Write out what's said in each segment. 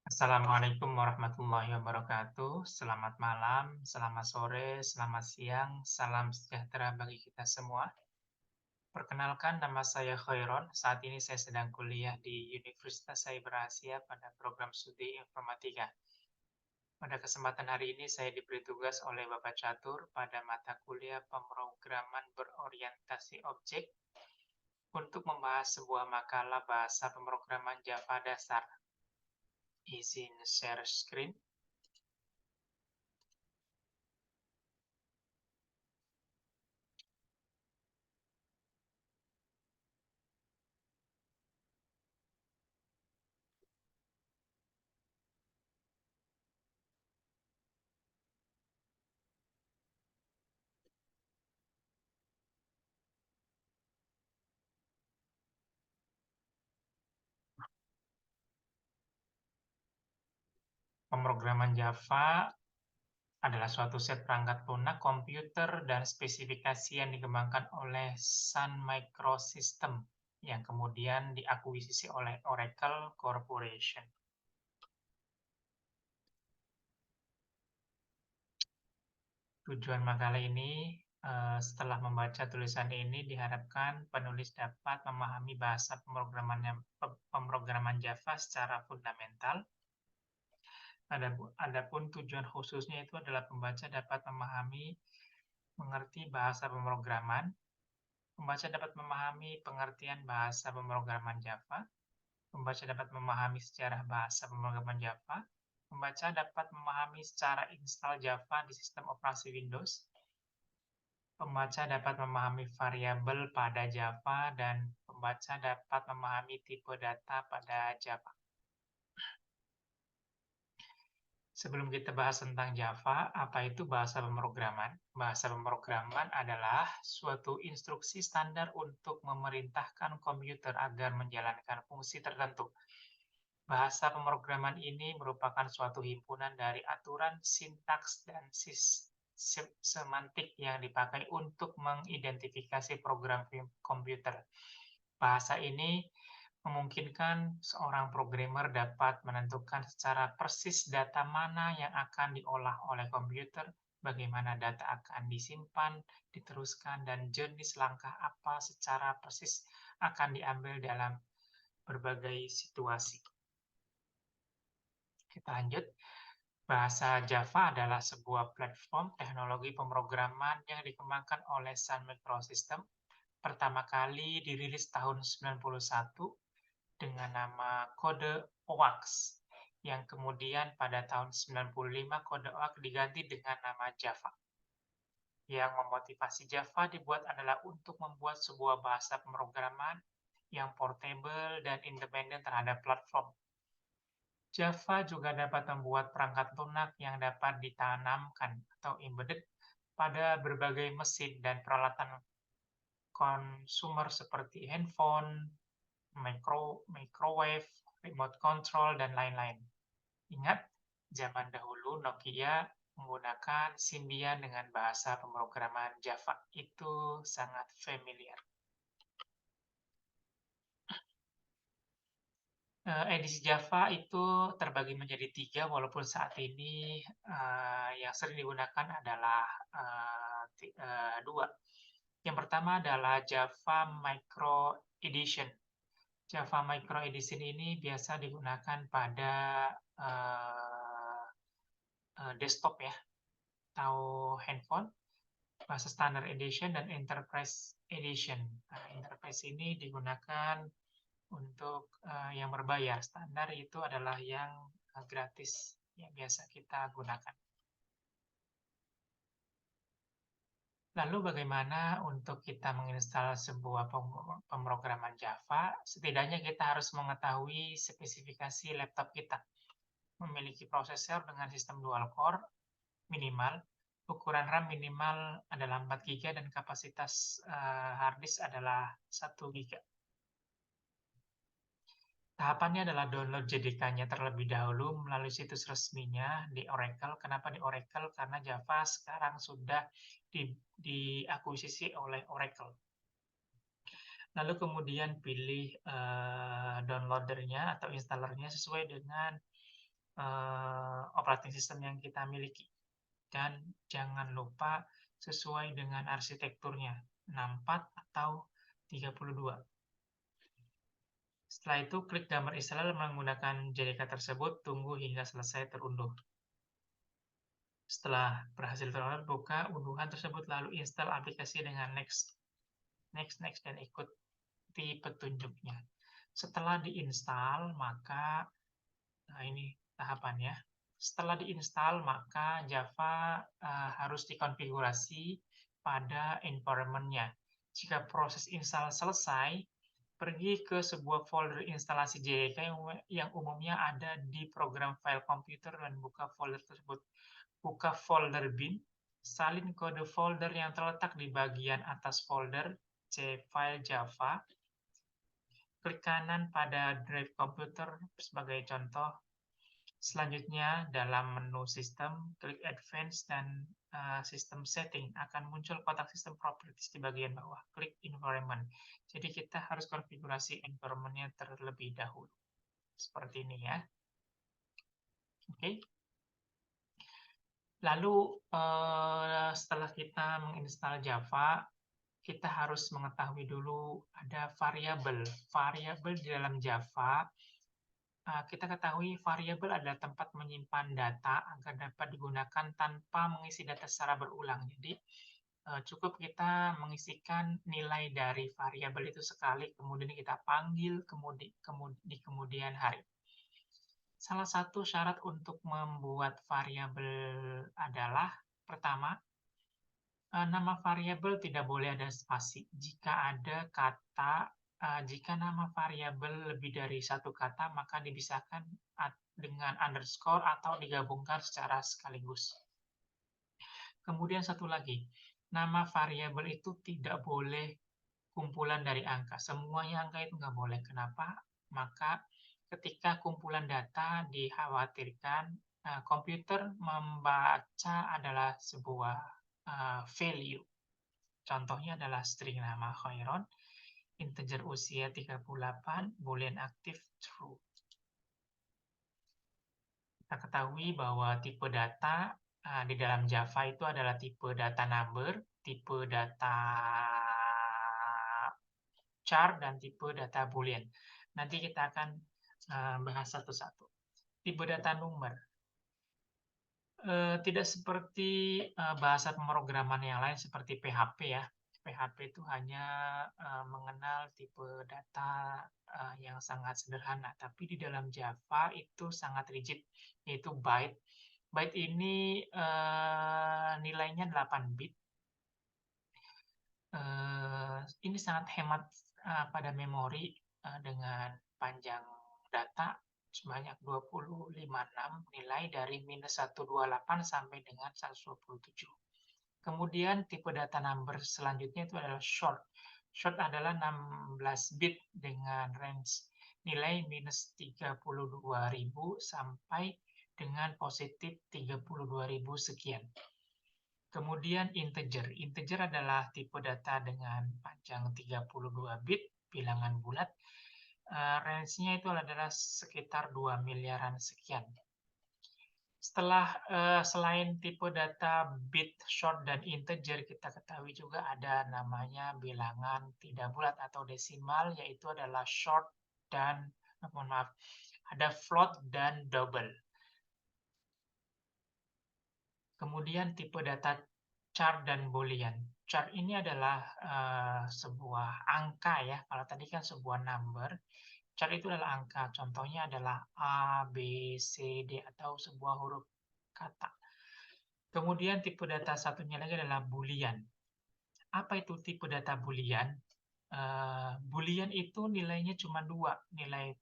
Assalamualaikum warahmatullahi wabarakatuh. Selamat malam, selamat sore, selamat siang, salam sejahtera bagi kita semua. Perkenalkan, nama saya Khairon. Saat ini saya sedang kuliah di Universitas Cyber Asia pada program studi informatika. Pada kesempatan hari ini saya diberi tugas oleh Bapak Catur pada mata kuliah pemrograman berorientasi objek untuk membahas sebuah makalah bahasa pemrograman Java dasar. Izin share screen. Pemrograman Java adalah suatu set perangkat lunak komputer dan spesifikasi yang dikembangkan oleh Sun Microsystem yang kemudian diakuisisi oleh Oracle Corporation. Tujuan makalah ini, setelah membaca tulisan ini, diharapkan penulis dapat memahami bahasa pemrograman Java secara fundamental. Adapun tujuan khususnya itu adalah pembaca dapat mengerti bahasa pemrograman. Pembaca dapat memahami pengertian bahasa pemrograman Java. Pembaca dapat memahami sejarah bahasa pemrograman Java. Pembaca dapat memahami secara install Java di sistem operasi Windows. Pembaca dapat memahami variabel pada Java dan pembaca dapat memahami tipe data pada Java. Sebelum kita bahas tentang Java, apa itu bahasa pemrograman? Bahasa pemrograman adalah suatu instruksi standar untuk memerintahkan komputer agar menjalankan fungsi tertentu. Bahasa pemrograman ini merupakan suatu himpunan dari aturan, sintaks, dan semantik yang dipakai untuk mengidentifikasi program komputer. Bahasa ini memungkinkan seorang programmer dapat menentukan secara persis data mana yang akan diolah oleh komputer, bagaimana data akan disimpan, diteruskan, dan jenis langkah apa secara persis akan diambil dalam berbagai situasi. Kita lanjut. Bahasa Java adalah sebuah platform teknologi pemrograman yang dikembangkan oleh Sun Microsystem. Pertama kali dirilis tahun 1991 dengan nama kode OWASP, yang kemudian pada tahun 1995 kode OWASP diganti dengan nama Java. Yang memotivasi Java dibuat adalah untuk membuat sebuah bahasa pemrograman yang portable dan independen terhadap platform. Java juga dapat membuat perangkat lunak yang dapat ditanamkan atau embedded pada berbagai mesin dan peralatan konsumer seperti handphone, microwave, remote control, dan lain-lain. Ingat, zaman dahulu Nokia menggunakan Symbian dengan bahasa pemrograman Java. Itu sangat familiar. Edisi Java itu terbagi menjadi 3, walaupun saat ini yang sering digunakan adalah 2. Yang pertama adalah Java Micro Edition. Java Micro Edition ini biasa digunakan pada desktop ya, atau handphone, bahasa Standard Edition dan Enterprise Edition. Nah, Enterprise ini digunakan untuk yang berbayar. Standar itu adalah yang gratis yang biasa kita gunakan. Lalu bagaimana untuk kita menginstal sebuah pemrograman Java? Setidaknya kita harus mengetahui spesifikasi laptop kita. Memiliki prosesor dengan sistem dual core minimal, ukuran RAM minimal adalah 4 GB dan kapasitas hard disk adalah 1 GB. Tahapannya adalah download JDK-nya terlebih dahulu melalui situs resminya di Oracle. Kenapa di Oracle? Karena Java sekarang sudah diakuisisi oleh Oracle. Lalu kemudian pilih downloadernya atau installernya sesuai dengan operating system yang kita miliki. Dan jangan lupa sesuai dengan arsitekturnya, 64 atau 32. Setelah itu, klik gambar installer menggunakan JDK tersebut, tunggu hingga selesai terunduh. Setelah berhasil terunduh, buka unduhan tersebut, lalu install aplikasi dengan next, dan ikuti petunjuknya. Setelah diinstal, maka, nah ini tahapannya. Setelah diinstal, maka Java harus dikonfigurasi pada environment-nya. Jika proses install selesai, pergi ke sebuah folder instalasi JDK yang umumnya ada di program file komputer dan buka folder tersebut. Buka folder bin, salin kode folder yang terletak di bagian atas folder C file Java. Klik kanan pada drive komputer sebagai contoh. Selanjutnya, dalam menu sistem, klik Advanced dan System Setting. Akan muncul kotak sistem properties di bagian bawah. Klik Environment. Jadi kita harus konfigurasi environment-nya terlebih dahulu. Seperti ini ya. Oke. Lalu, setelah kita menginstal Java, kita harus mengetahui dulu ada variabel. Variabel di dalam Java, kita ketahui variabel adalah tempat menyimpan data agar dapat digunakan tanpa mengisi data secara berulang. Jadi, cukup kita mengisikan nilai dari variabel itu sekali, kemudian kita panggil di kemudian hari. Salah satu syarat untuk membuat variabel adalah, pertama, nama variabel tidak boleh ada spasi. Jika nama variabel lebih dari satu kata, maka dipisahkan dengan underscore atau digabungkan secara sekaligus. Kemudian satu lagi, nama variabel itu tidak boleh kumpulan dari angka. Semuanya angka itu nggak boleh. Kenapa? Maka ketika kumpulan data dikhawatirkan, komputer membaca adalah sebuah value. Contohnya adalah string nama Khairon, integer usia 38, boolean aktif true. Kita ketahui bahwa tipe data di dalam Java itu adalah tipe data number, tipe data char, dan tipe data boolean. Nanti kita akan bahas satu-satu. Tipe data number. Tidak seperti bahasa pemrograman yang lain seperti PHP ya. PHP itu hanya mengenal tipe data yang sangat sederhana, tapi di dalam Java itu sangat rigid, yaitu byte. Byte ini nilainya 8 bit. Ini sangat hemat pada memori dengan panjang data sebanyak 256 nilai dari -128 sampai dengan 127. Kemudian tipe data number selanjutnya itu adalah short. Short adalah 16 bit dengan range nilai -32.000 sampai dengan positif 32.000 sekian. Kemudian integer. Integer adalah tipe data dengan panjang 32 bit, bilangan bulat. Range-nya itu adalah sekitar 2 miliaran sekian. Selain tipe data bit, short, dan integer, kita ketahui juga ada namanya bilangan tidak bulat atau desimal, yaitu adalah short dan, ada float dan double. Kemudian tipe data char dan boolean. Char ini adalah sebuah angka ya. Kalau tadi kan sebuah number, char itu adalah angka. Contohnya adalah A, B, C, D atau sebuah huruf kata. Kemudian tipe data satunya lagi adalah boolean. Apa itu tipe data boolean? Boolean itu nilainya cuma dua, nilai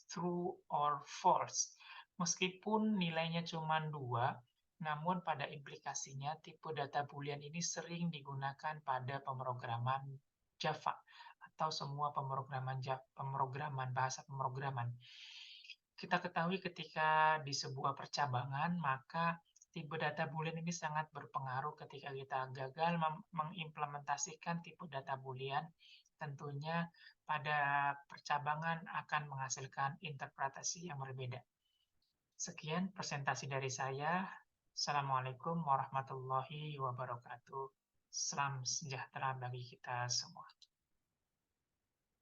true or false. Meskipun nilainya cuma dua, namun pada implikasinya tipe data boolean ini sering digunakan pada pemrograman Java atau semua bahasa pemrograman. Kita ketahui ketika di sebuah percabangan, maka tipe data boolean ini sangat berpengaruh ketika kita gagal mengimplementasikan tipe data boolean. Tentunya pada percabangan akan menghasilkan interpretasi yang berbeda. Sekian presentasi dari saya. Assalamualaikum warahmatullahi wabarakatuh. Salam sejahtera bagi kita semua.